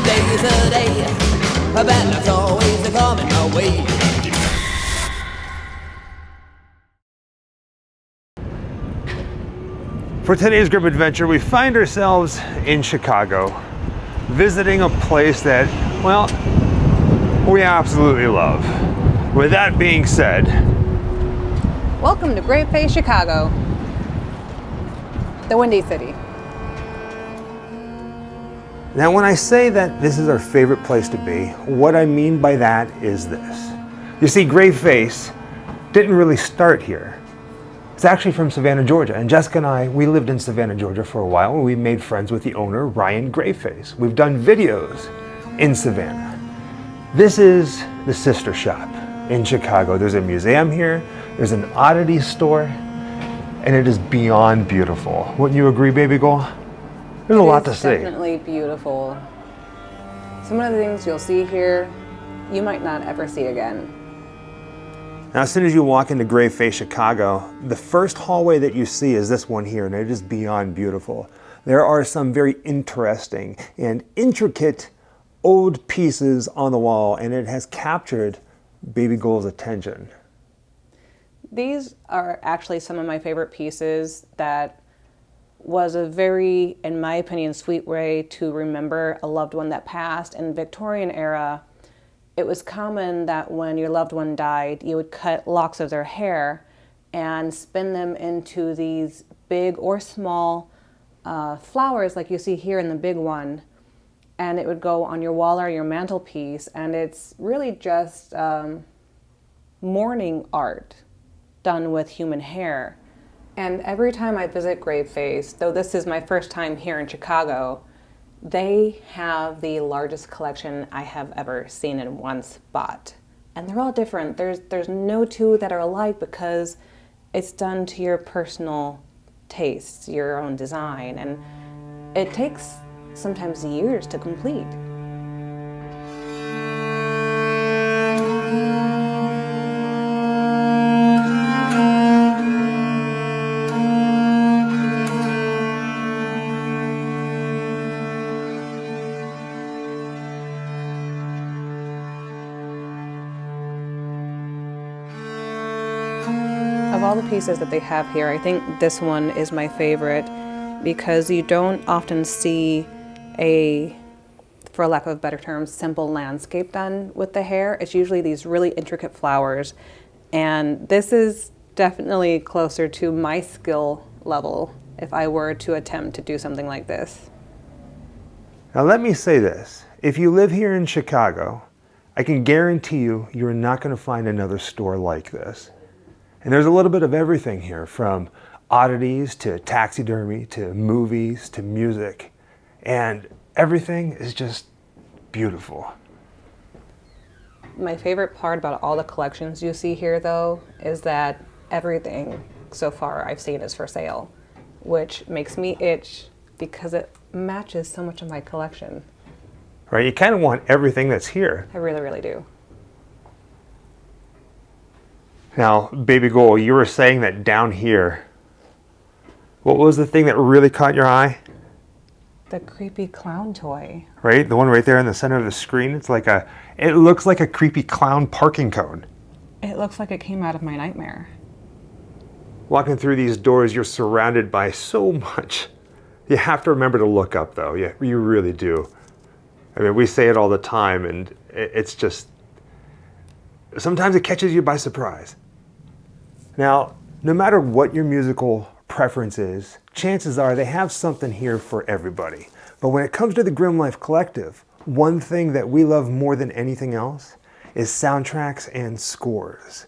day's a day, a bad luck's always a coming my way. For today's Grimm adventure, we find ourselves in Chicago, visiting a place that, well, we absolutely love. With that being said, welcome to GraveFace Chicago, the Windy City. now when I say that this is our favorite place to be, what I mean by that is this. You see, GraveFace didn't really start here. It's actually from Savannah, Georgia, and Jessica and I, we lived in Savannah, Georgia for a while, and we made friends with the owner, Ryan GraveFace. We've done videos in Savannah. This is the sister shop in Chicago. There's a museum here, there's an oddity store, and it is beyond beautiful. Wouldn't you agree, baby girl? There's a lot to see. It's definitely beautiful. Some of the things you'll see here, you might not ever see again. Now, as soon as you walk into GraveFace Chicago, the first hallway that you see is this one here, and it is beyond beautiful. There are some very interesting and intricate old pieces on the wall, and it has captured baby girl's attention. These are actually some of my favorite pieces that was a very, in my opinion, sweet way to remember a loved one that passed. In the Victorian era, it was common that when your loved one died, you would cut locks of their hair and spin them into these big or small flowers like you see here in the big one. And it would go on your wall or your mantelpiece. And it's really just mourning art done with human hair. And every time I visit GraveFace, though this is my first time here in Chicago, they have the largest collection I have ever seen in one spot. And they're all different. There's no two that are alike because it's done to your personal tastes, your own design, and it takes sometimes years to complete. Of all the pieces that they have here, I think this one is my favorite because you don't often see a, for lack of a better term, simple landscape done with the hair. It's usually these really intricate flowers, and this is definitely closer to my skill level if I were to attempt to do something like this. Now let me say this, if you live here in Chicago, I can guarantee you, you're not going to find another store like this. And there's a little bit of everything here, from oddities to taxidermy to movies to music. And everything is just beautiful. My favorite part about all the collections you see here, though, is that everything so far I've seen is for sale, which makes me itch because it matches so much of my collection. Right? You kind of want everything that's here. I really, really do. Now, baby girl, you were saying that down here, what was the thing that really caught your eye? The creepy clown toy. Right? The one right there in the center of the screen. It looks like a creepy clown parking cone. It looks like it came out of my nightmare. Walking through these doors, you're surrounded by so much. You have to remember to look up, though. You really do. I mean, we say it all the time, and it's just, sometimes it catches you by surprise. Now, no matter what your musical preference is, chances are they have something here for everybody. But when it comes to the Grimm Life Collective, one thing that we love more than anything else is soundtracks and scores.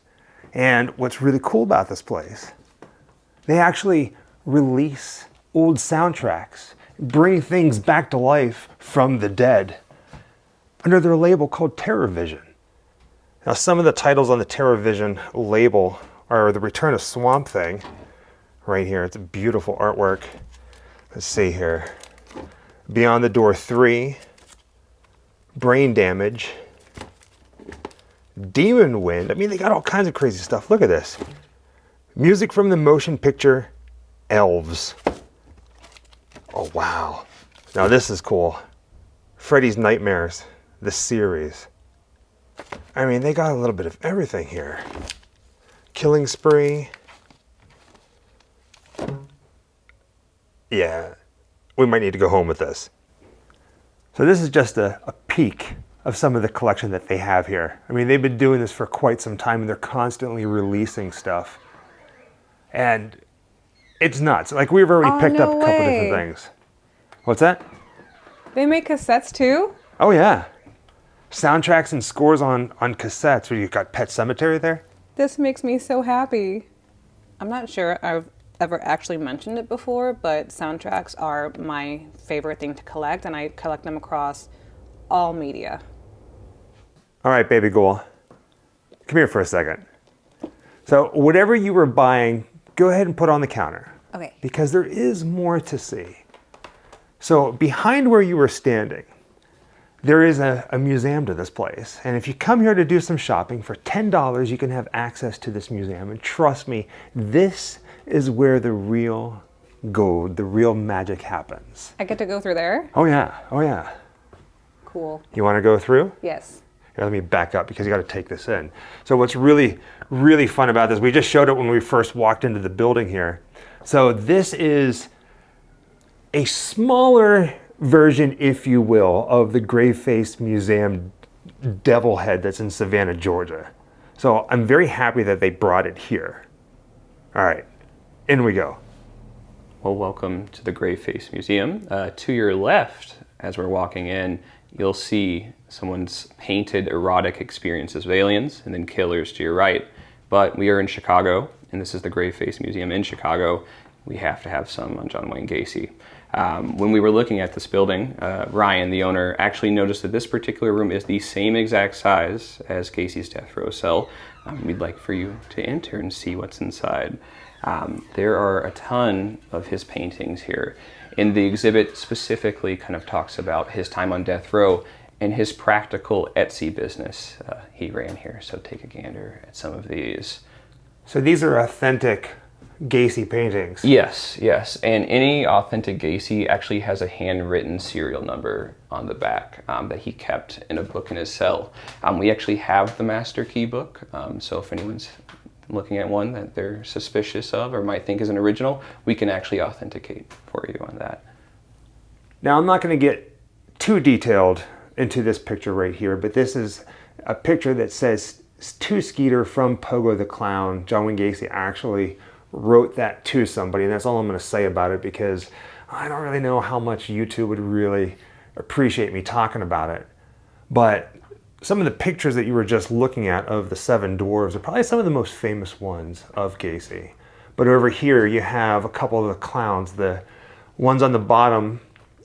And what's really cool about this place, they actually release old soundtracks, bring things back to life from the dead under their label called TerrorVision. Now, some of the titles on the TerrorVision label are The Return of Swamp Thing, right here. It's a beautiful artwork. Let's see here. Beyond the Door 3, Brain Damage, Demon Wind. I mean, they got all kinds of crazy stuff. Look at this. Music from the motion picture Elves. Oh, wow. Now this is cool. Freddy's Nightmares, the series. I mean, they got a little bit of everything here. Killing Spree. Yeah, we might need to go home with this. So this is just a peek of some of the collection that they have here. I mean, they've been doing this for quite some time and they're constantly releasing stuff. And it's nuts. Like, we've already picked up a couple different things. What's that? They make cassettes too? Oh yeah. Soundtracks and scores on cassettes. What, you've got Pet Sematary there? This makes me so happy. I'm not sure I've ever actually mentioned it before, but soundtracks are my favorite thing to collect, and I collect them across all media. All right, baby ghoul. Come here for a second. So whatever you were buying, go ahead and put on the counter. Okay. Because there is more to see. So behind where you were standing, there is a museum to this place. And if you come here to do some shopping, for $10, you can have access to this museum. And trust me, this is where the real gold, the real magic happens. I get to go through there? Oh yeah, oh yeah. Cool. You want to go through? Yes. Here, let me back up because you got to take this in. So what's really, really fun about this, we just showed it when we first walked into the building here. So this is a smaller version, if you will, of the GraveFace Museum devil head that's in Savannah, Georgia. So I'm very happy that they brought it here. All right, in we go. Well, welcome to the GraveFace Museum. To your left, as we're walking in, you'll see someone's painted erotic experiences with aliens, and then killers to your right. But we are in Chicago, and this is the GraveFace Museum in Chicago. We have to have some on John Wayne Gacy. When we were looking at this building, Ryan, the owner, actually noticed that this particular room is the same exact size as Gacy's death row cell. We'd like for you to enter and see what's inside. There are a ton of his paintings here. And the exhibit specifically kind of talks about his time on death row and his practical Etsy business he ran here. So take a gander at some of these. So these are authentic Gacy paintings. Yes, yes. And any authentic Gacy actually has a handwritten serial number on the back that he kept in a book in his cell. We actually have the master key book. So if anyone's looking at one that they're suspicious of or might think is an original, we can actually authenticate for you on that. Now, I'm not going to get too detailed into this picture right here, but this is a picture that says to Skeeter from Pogo the Clown. John Wayne Gacy actually wrote that to somebody, and that's all I'm going to say about it because I don't really know how much YouTube would really appreciate me talking about it. But some of the pictures that you were just looking at of the Seven Dwarves are probably some of the most famous ones of Gacy. But over here you have a couple of the clowns. The ones on the bottom,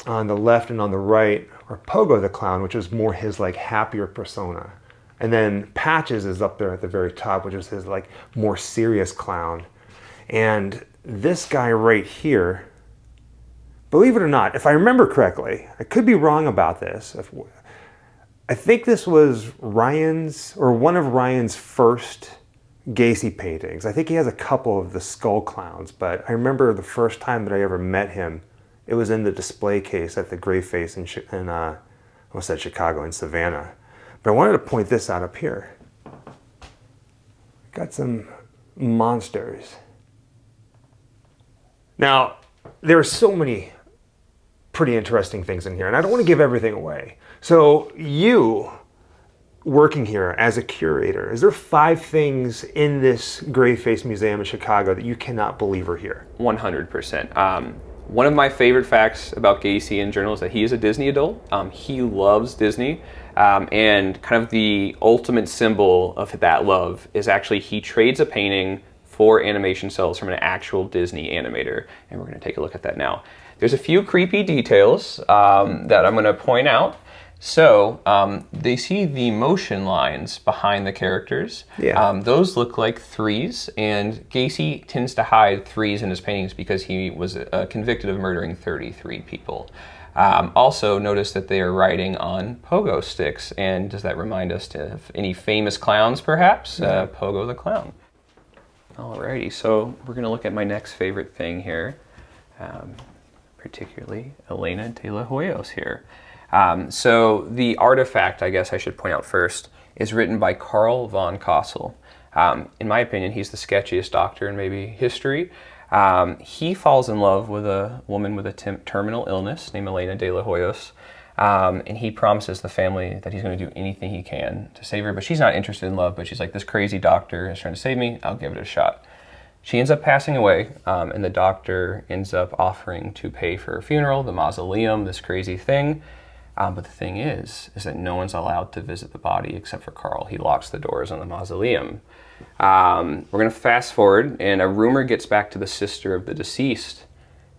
on the left and on the right, are Pogo the Clown, which is more his like happier persona. And then Patches is up there at the very top, which is his like more serious clown. And this guy right here, believe it or not, if I remember correctly, I could be wrong about this. I think this was Ryan's, or one of Ryan's first Gacy paintings. I think he has a couple of the skull clowns, but I remember the first time that I ever met him, it was in the display case at the GraveFace in I almost said Chicago, in Savannah. But I wanted to point this out up here. Got some monsters. Now, there are so many pretty interesting things in here, and I don't want to give everything away. So you, working here as a curator, is there 5 things in this GraveFace Museum in Chicago that you cannot believe are here? 100%. One of my favorite facts about Gacy in general is that he is a Disney adult. He loves Disney, and kind of the ultimate symbol of that love is actually he trades a painting for animation cells from an actual Disney animator, and we're going to take a look at that now. There's a few creepy details that I'm going to point out. So they see the motion lines behind the characters. Yeah. Those look like 3s, and Gacy tends to hide 3s in his paintings because he was convicted of murdering 33 people. Also notice that they are writing on pogo sticks, and does that remind us of any famous clowns perhaps? Yeah. Pogo the Clown. Alrighty, so we're going to look at my next favorite thing here, particularly Elena de la Hoyos here. So the artifact, I guess I should point out first, is written by Carl von Kossel. In my opinion, he's the sketchiest doctor in maybe history. He falls in love with a woman with a terminal illness named Elena de la Hoyos. And he promises the family that he's going to do anything he can to save her, but she's not interested in love, but she's like, this crazy doctor is trying to save me, I'll give it a shot. She ends up passing away, and the doctor ends up offering to pay for her funeral, the mausoleum, this crazy thing. But the thing is that no one's allowed to visit the body except for Carl. He locks the doors on the mausoleum. We're going to fast forward, and a rumor gets back to the sister of the deceased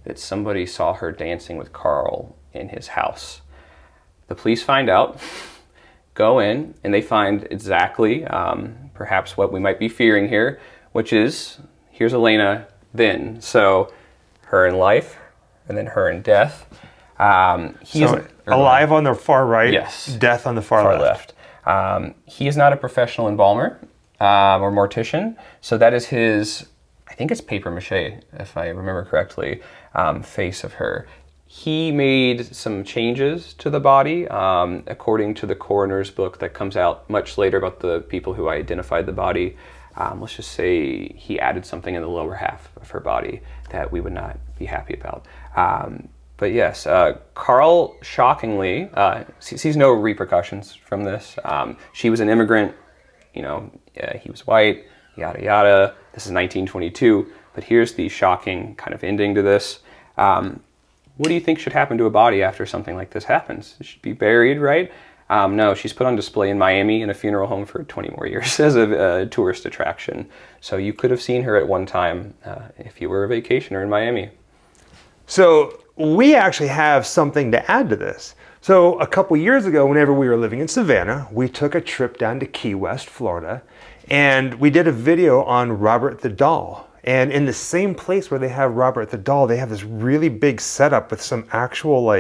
that somebody saw her dancing with Carl in his house. The police find out, go in, and they find exactly perhaps what we might be fearing here, which is, here's Elena then. So her in life, and then her in death. Alive on the far right, yes. Death on the far left. He is not a professional embalmer or mortician, so that is his, I think it's paper mache, if I remember correctly, face of her. He made some changes to the body, according to the coroner's book that comes out much later about the people who identified the body. Let's just say he added something in the lower half of her body that we would not be happy about. But yes, Carl shockingly sees no repercussions from this. She was an immigrant, he was white, yada yada. This is 1922, but here's the shocking kind of ending to this. What do you think should happen to a body after something like this happens? It should be buried, right? No, she's put on display in Miami in a funeral home for 20 more years as a tourist attraction. So you could have seen her at one time if you were a vacationer in Miami. So we actually have something to add to this. So a couple years ago, whenever we were living in Savannah, we took a trip down to Key West, Florida, and we did a video on Robert the Doll. And in the same place where they have Robert the Doll, they have this really big setup with some actual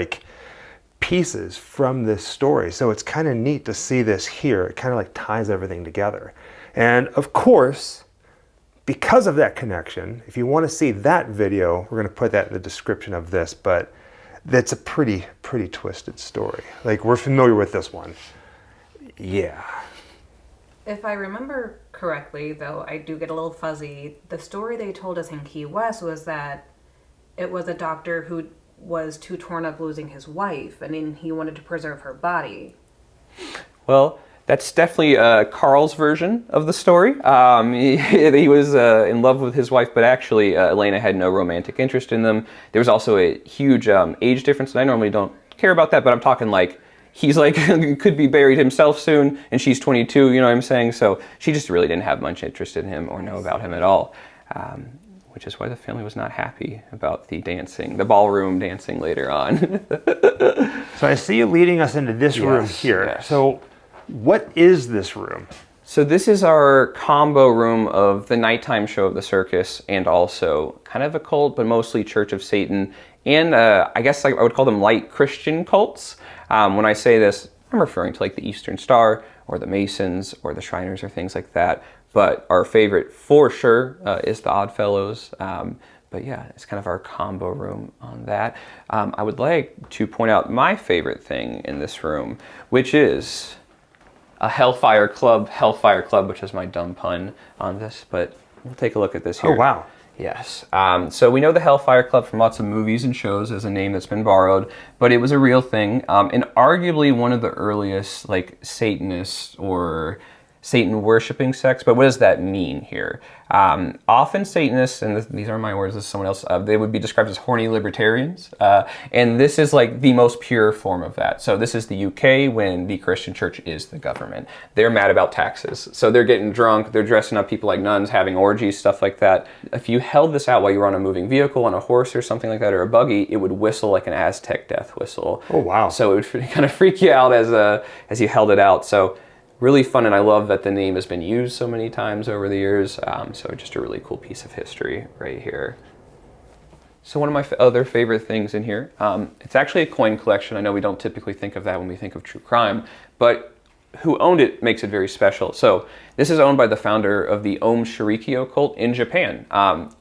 pieces from this story. So it's kind of neat to see this here. It kind of ties everything together. And of course, because of that connection, if you want to see that video, we're going to put that in the description of this, but that's a pretty twisted story. We're familiar with this one. Yeah. If I remember correctly, though I do get a little fuzzy, the story they told us in Key West was that it was a doctor who was too torn up losing his wife, and then he wanted to preserve her body. Well, that's definitely Carl's version of the story. He was in love with his wife, but actually Elena had no romantic interest in them. There was also a huge age difference, and I normally don't care about that, but I'm talking he's could be buried himself soon, and she's 22, you know what I'm saying? So she just really didn't have much interest in him or know about him at all, which is why the family was not happy about the dancing, the ballroom dancing later on. So I see you leading us into this room here. Yes. So what is this room? So this is our combo room of the nighttime show of the circus, and also kind of a cult, but mostly Church of Satan, and I guess I would call them light Christian cults. When I say this, I'm referring to the Eastern Star, or the Masons, or the Shriners, or things like that. But our favorite, for sure, is the Oddfellows. But yeah, it's kind of our combo room on that. I would like to point out my favorite thing in this room, which is a Hellfire Club, which is my dumb pun on this, but we'll take a look at this here. Oh, wow. Yes. So we know the Hellfire Club from lots of movies and shows as a name that's been borrowed, but it was a real thing, and arguably one of the earliest Satanists or Satan worshipping sects. But what does that mean here? Often Satanists, and these aren't my words, this is someone else, they would be described as horny libertarians, and this is the most pure form of that. So this is the UK when the Christian church is the government. They're mad about taxes, so they're getting drunk, they're dressing up people like nuns, having orgies, stuff like that. If you held this out while you were on a moving vehicle, on a horse or something like that, or a buggy, it would whistle like an Aztec death whistle. Oh, wow. So it would kind of freak you out as you held it out. So really fun, and I love that the name has been used so many times over the years, so just a really cool piece of history right here. So one of my other favorite things in here, it's actually a coin collection. I know we don't typically think of that when we think of true crime, but who owned it makes it very special. So this is owned by the founder of the Om Shinrikyo cult in Japan.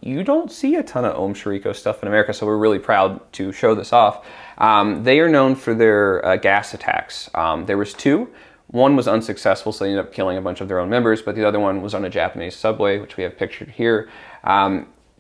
You don't see a ton of Om Shinrikyo stuff in America, so we're really proud to show this off. They are known for their gas attacks. There was two. One was unsuccessful, so they ended up killing a bunch of their own members, but the other one was on a Japanese subway, which we have pictured here.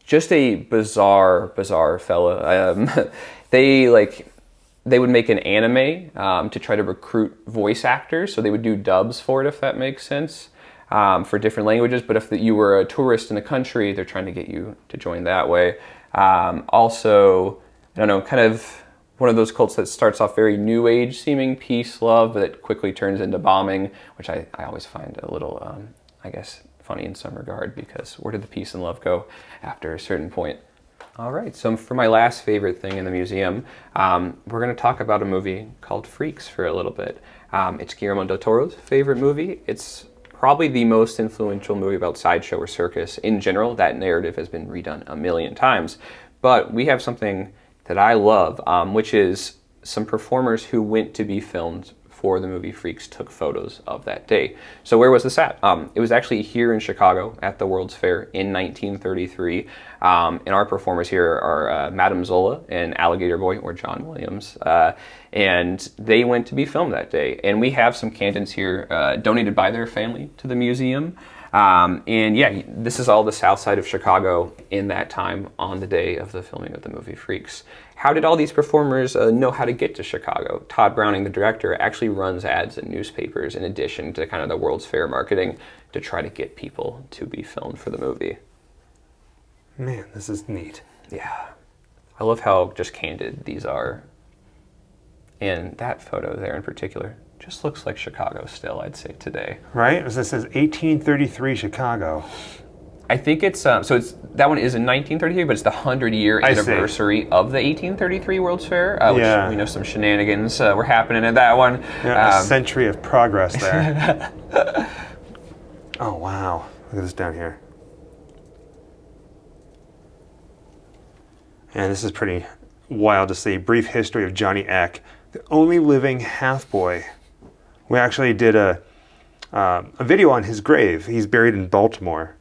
Just a bizarre fella. They would make an anime to try to recruit voice actors, so they would do dubs for it, if that makes sense, for different languages. But if you were a tourist in the country, they're trying to get you to join that way. Also, I don't know, kind of one of those cults that starts off very new age seeming, peace, love, but it quickly turns into bombing, which I always find a little, I guess, funny in some regard, because where did the peace and love go after a certain point? All right, so for my last favorite thing in the museum, we're going to talk about a movie called Freaks for a little bit. It's Guillermo del Toro's favorite movie. It's probably the most influential movie about sideshow or circus in general. That narrative has been redone a million times. But we have something that I love, which is some performers who went to be filmed for the movie Freaks took photos of that day. So where was this at? It was actually here in Chicago at the World's Fair in 1933. And our performers here are Madame Zola and Alligator Boy, or John Williams. And they went to be filmed that day. And we have some candles here donated by their family to the museum. And yeah, this is all the south side of Chicago in that time on the day of the filming of the movie Freaks. How did all these performers know how to get to Chicago? Todd Browning, the director, actually runs ads in newspapers in addition to kind of the World's Fair marketing to try to get people to be filmed for the movie. Man, this is neat. Yeah. I love how just candid these are. And that photo there in particular just looks like Chicago still, I'd say, today. Right? As it says 1833 Chicago. I think it's, that one is in 1933, but it's the 100-year anniversary of the 1833 World's Fair, which we know some shenanigans were happening at that one. Yeah, a century of progress there. Oh, wow. Look at this down here. And this is pretty wild to see. Brief history of Johnny Eck, the only living half-boy. We actually did a video on his grave. He's buried in Baltimore.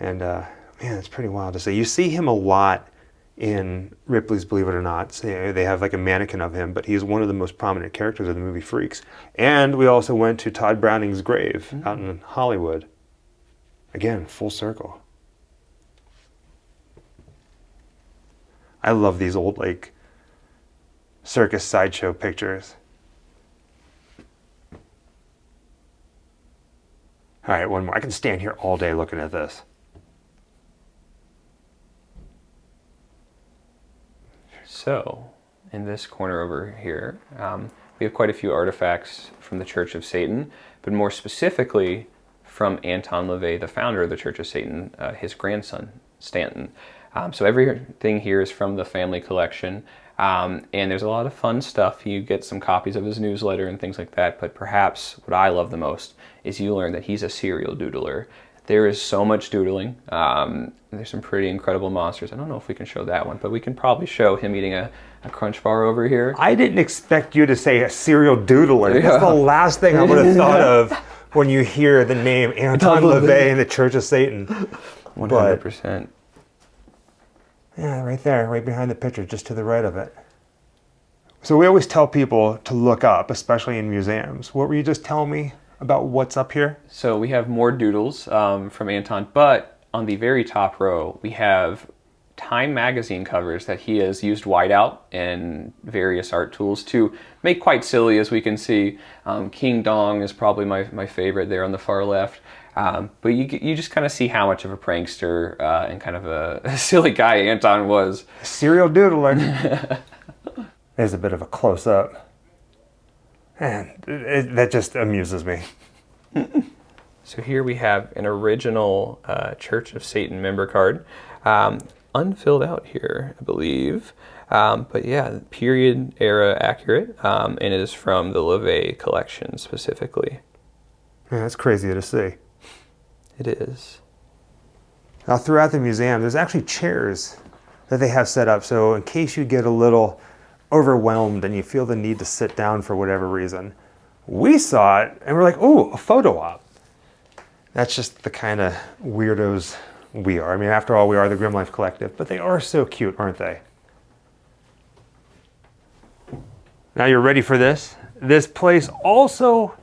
And man, it's pretty wild to see. You see him a lot in Ripley's Believe It or Not. So, they have like a mannequin of him, but he's one of the most prominent characters of the movie Freaks. And we also went to Todd Browning's grave out in Hollywood. Again, full circle. I love these old like circus sideshow pictures. All right, one more. I can stand here all day looking at this. So, in this corner over here, we have quite a few artifacts from the Church of Satan, but more specifically from Anton LaVey, the founder of the Church of Satan, his grandson, Stanton. So everything here is from the family collection, and there's a lot of fun stuff. You get some copies of his newsletter and things like that, but perhaps what I love the most is you learn that he's a serial doodler. There is so much doodling. There's some pretty incredible monsters. I don't know if we can show that one, but we can probably show him eating a crunch bar over here. I didn't expect you to say a serial doodler. Yeah. That's the last thing I would have thought of when you hear the name Anton LaVey and the Church of Satan. 100%. Yeah, right there, right behind the picture, just to the right of it. So we always tell people to look up, especially in museums. What were you just telling me about what's up here? So we have more doodles from Anton, but on the very top row, we have Time magazine covers that he has used whiteout and various art tools to make quite silly, as we can see. King Dong is probably my favorite there on the far left. But you just kind of see how much of a prankster and kind of a silly guy Anton was. A serial doodler. There's a bit of a close-up. Man, that just amuses me. So here we have an original Church of Satan member card. Unfilled out here, I believe. But yeah, period era accurate. And it is from the LaVey collection specifically. Yeah, that's crazy to see. It is. Now throughout the museum, there's actually chairs that they have set up. So in case you get a little overwhelmed and you feel the need to sit down for whatever reason, we saw it and we're like, oh, a photo op. That's just the kind of weirdos we are. I mean, after all, we are the Grimm Life Collective, but they are so cute, aren't they? Now you're ready for this? This place also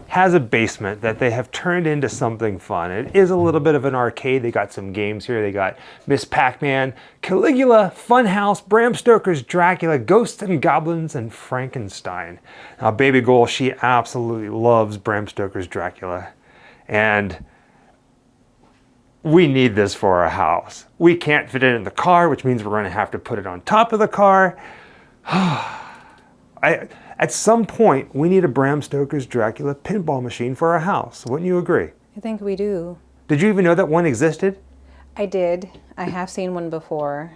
has a basement that they have turned into something fun. It is a little bit of an arcade. They got some games here. They got Miss Pac-Man, Caligula, Funhouse, Bram Stoker's Dracula, Ghosts and Goblins, and Frankenstein. Now Baby Goal, she absolutely loves Bram Stoker's Dracula. And we need this for our house. We can't fit it in the car, which means we're going to have to put it on top of the car. At some point, we need a Bram Stoker's Dracula pinball machine for our house. Wouldn't you agree? I think we do. Did you even know that one existed? I did. I have seen one before.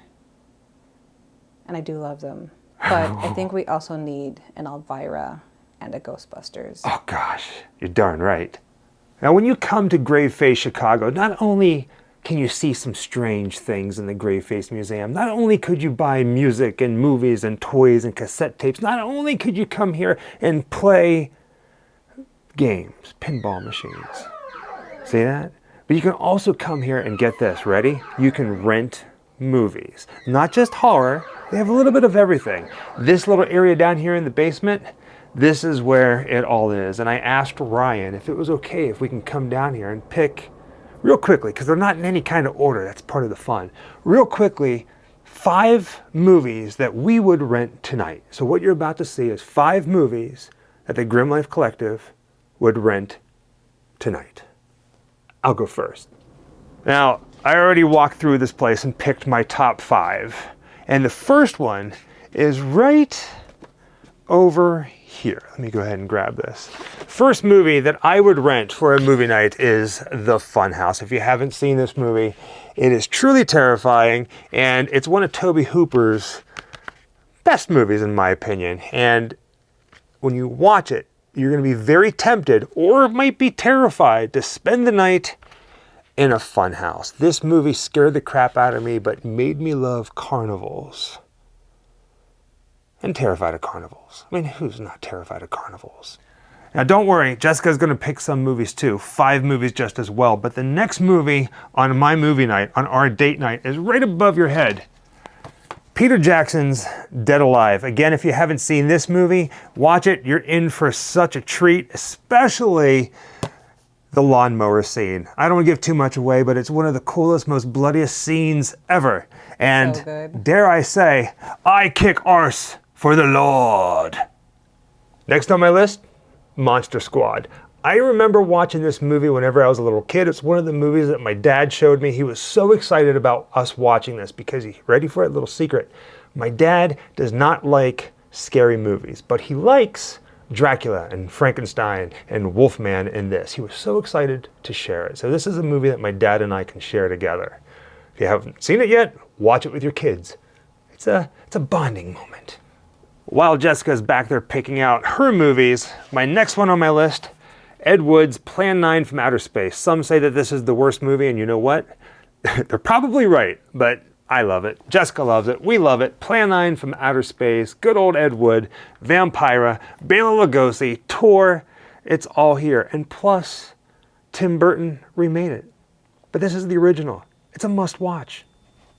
And I do love them. But I think we also need an Elvira and a Ghostbusters. Oh gosh, you're darn right. Now when you come to GraveFace Chicago, not only can you see some strange things in the GraveFace Museum, not only could you buy music and movies and toys and cassette tapes, not only could you come here and play games, pinball machines. See that? But you can also come here and get this, ready? You can rent movies. Not just horror, they have a little bit of everything. This little area down here in the basement, this is where it all is. And I asked Ryan if it was okay if we can come down here and pick real quickly, because they're not in any kind of order, that's part of the fun. Real quickly, 5 movies that we would rent tonight. So what you're about to see is 5 movies that the Grimm Life Collective would rent tonight. I'll go first. Now, I already walked through this place and picked my top 5. And the first one is right over here. Let me go ahead and grab this. First movie that I would rent for a movie night is The Funhouse. If you haven't seen this movie, it is truly terrifying, and it's one of Tobe Hooper's best movies in my opinion. And when you watch it, you're going to be very tempted, or might be terrified, to spend the night in a funhouse. This movie scared the crap out of me, but made me love carnivals. And terrified of carnivals. I mean, who's not terrified of carnivals? Now don't worry, Jessica's gonna pick some movies too, 5 movies just as well, but the next movie on my movie night, on our date night, is right above your head. Peter Jackson's Dead Alive. Again, if you haven't seen this movie, watch it. You're in for such a treat, especially the lawnmower scene. I don't want to give too much away, but it's one of the coolest, most bloodiest scenes ever. And So good. dare I say, I kick arse for the Lord. Next on my list, Monster Squad. I remember watching this movie whenever I was a little kid. It's one of the movies that my dad showed me. He was so excited about us watching this because ready for it? Little secret. My dad does not like scary movies, but he likes Dracula and Frankenstein and Wolfman in this. He was so excited to share it. So this is a movie that my dad and I can share together. If you haven't seen it yet, watch it with your kids. It's a bonding moment. While Jessica's back there picking out her movies, my next one on my list, Ed Wood's Plan 9 from Outer Space. Some say that this is the worst movie, and you know what? They're probably right, but I love it. Jessica loves it. We love it. Plan 9 from Outer Space, good old Ed Wood, Vampira, Bela Lugosi, Tor. It's all here. And plus, Tim Burton remade it. But this is the original. It's a must watch.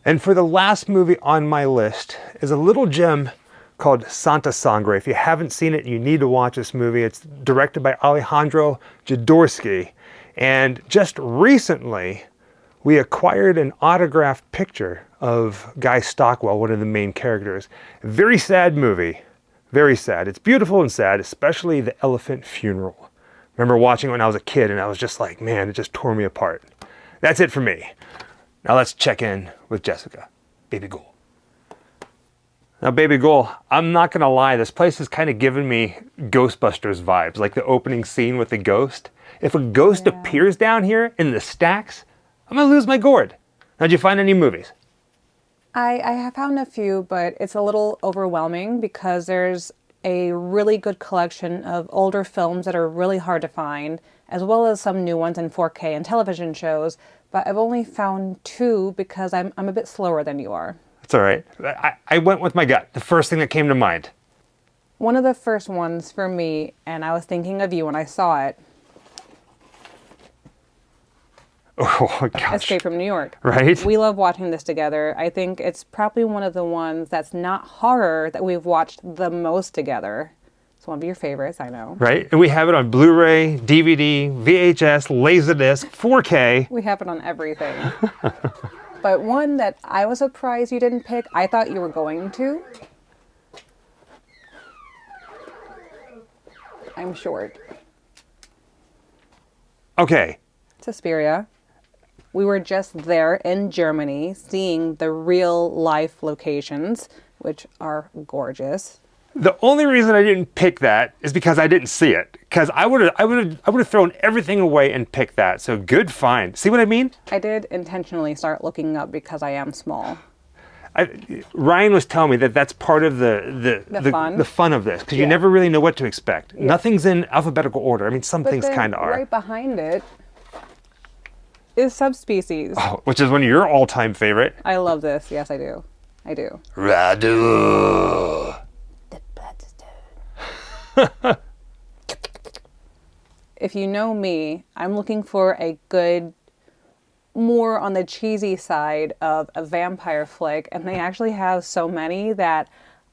And for the last movie on my list is a little gem called Santa Sangre. If you haven't seen it, you need to watch this movie. It's directed by Alejandro Jodorowsky. And just recently, we acquired an autographed picture of Guy Stockwell, one of the main characters. Very sad movie. Very sad. It's beautiful and sad, especially the elephant funeral. I remember watching it when I was a kid and I was just like, man, it just tore me apart. That's it for me. Now let's check in with Jessica. Baby Ghoul. Now, Baby Ghoul, I'm not gonna lie, this place has kind of given me Ghostbusters vibes, like the opening scene with the ghost. If a ghost appears down here in the stacks, I'm gonna lose my gourd. Now, did you find any movies? I have found a few, but it's a little overwhelming because there's a really good collection of older films that are really hard to find, as well as some new ones in 4K and television shows, but I've only found 2 because I'm a bit slower than you are. It's all right. I went with my gut, the first thing that came to mind. One of the first ones for me, and I was thinking of you when I saw it. Oh, gosh. Escape from New York. Right? We love watching this together. I think it's probably one of the ones that's not horror that we've watched the most together. It's one of your favorites, I know. Right? And we have it on Blu-ray, DVD, VHS, Laserdisc, 4K. We have it on everything. But one that I was surprised you didn't pick, I thought you were going to. I'm short. Okay. Suspiria. We were just there in Germany seeing the real life locations, which are gorgeous. The only reason I didn't pick that is because I didn't see it. Because I would have thrown everything away and picked that. So good find. See what I mean? I did intentionally start looking up because I am small. Ryan was telling me that that's part of the fun of this, because you never really know what to expect. Yeah. Nothing's in alphabetical order. I mean, some things kind of are. Right behind it is Subspecies. Oh, which is one of your all-time favorite. I love this. Yes, I do. I do. Radu. The bloodstone. If you know me, I'm looking for a good, more on the cheesy side of a vampire flick, and they actually have so many that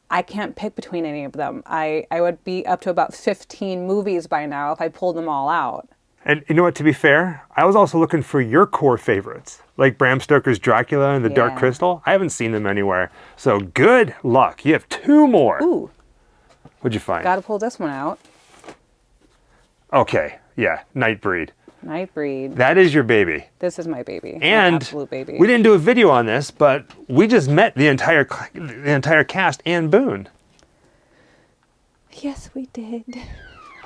I can't pick between any of them. I would be up to about 15 movies by now if I pulled them all out. And you know what, to be fair, I was also looking for your core favorites, like Bram Stoker's Dracula and The Dark Crystal. I haven't seen them anywhere. So good luck. You have 2 more. Ooh. What'd you find? Gotta pull this one out. Okay, yeah, Nightbreed. Nightbreed. That is your baby. This is my baby. And my absolute baby. We didn't do a video on this, but we just met the entire cast and Boone. Yes, we did.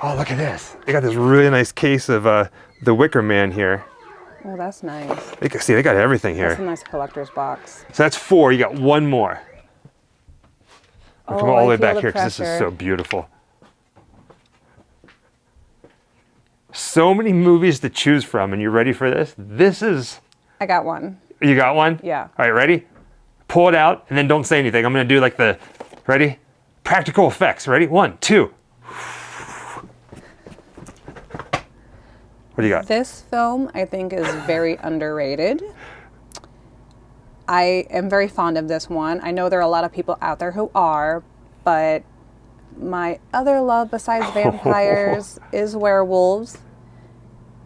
Oh, look at this. They got this really nice case of the Wicker Man here. Oh, that's nice. They got everything here. That's a nice collector's box. So that's 4. You got 1 more. We'll come all the way back here because this is so beautiful. So many movies to choose from, and you ready for this? This is... I got one. You got one? Yeah. All right, ready? Pull it out, and then don't say anything. I'm going to do like the... Ready? Practical effects. Ready? 1, 2. What do you got? This film, I think, is very underrated. I am very fond of this one. I know there are a lot of people out there who are, but my other love besides vampires is werewolves.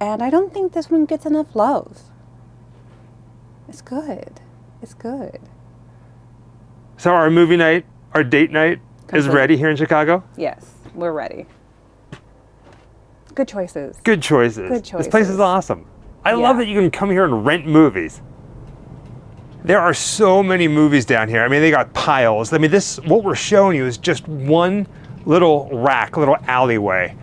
And I don't think this one gets enough love. It's good. It's good. So our movie night, our date night is ready here in Chicago? Yes, we're ready. Good choices. Good choices. Good choices. This place is awesome. I love that you can come here and rent movies. There are so many movies down here. I mean, they got piles. I mean, what we're showing you is just one little rack, little alleyway.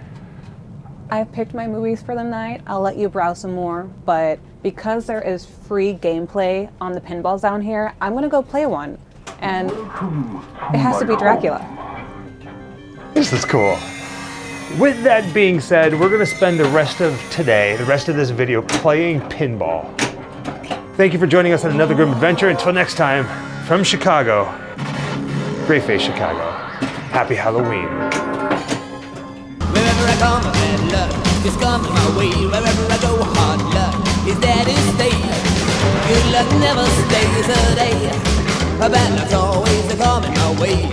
I've picked my movies for the night. I'll let you browse some more, but because there is free gameplay on the pinballs down here, I'm gonna go play one. And it has to be Dracula. This is cool. With that being said, we're gonna spend the rest of today, the rest of this video, playing pinball. Thank you for joining us on another Grimm adventure. Until next time, from Chicago, GraveFace Chicago. Happy Halloween. Wherever I come, bad luck is coming my way. Wherever I go, hard luck is there to stay. Good luck never stays a day. Bad luck's always coming my way.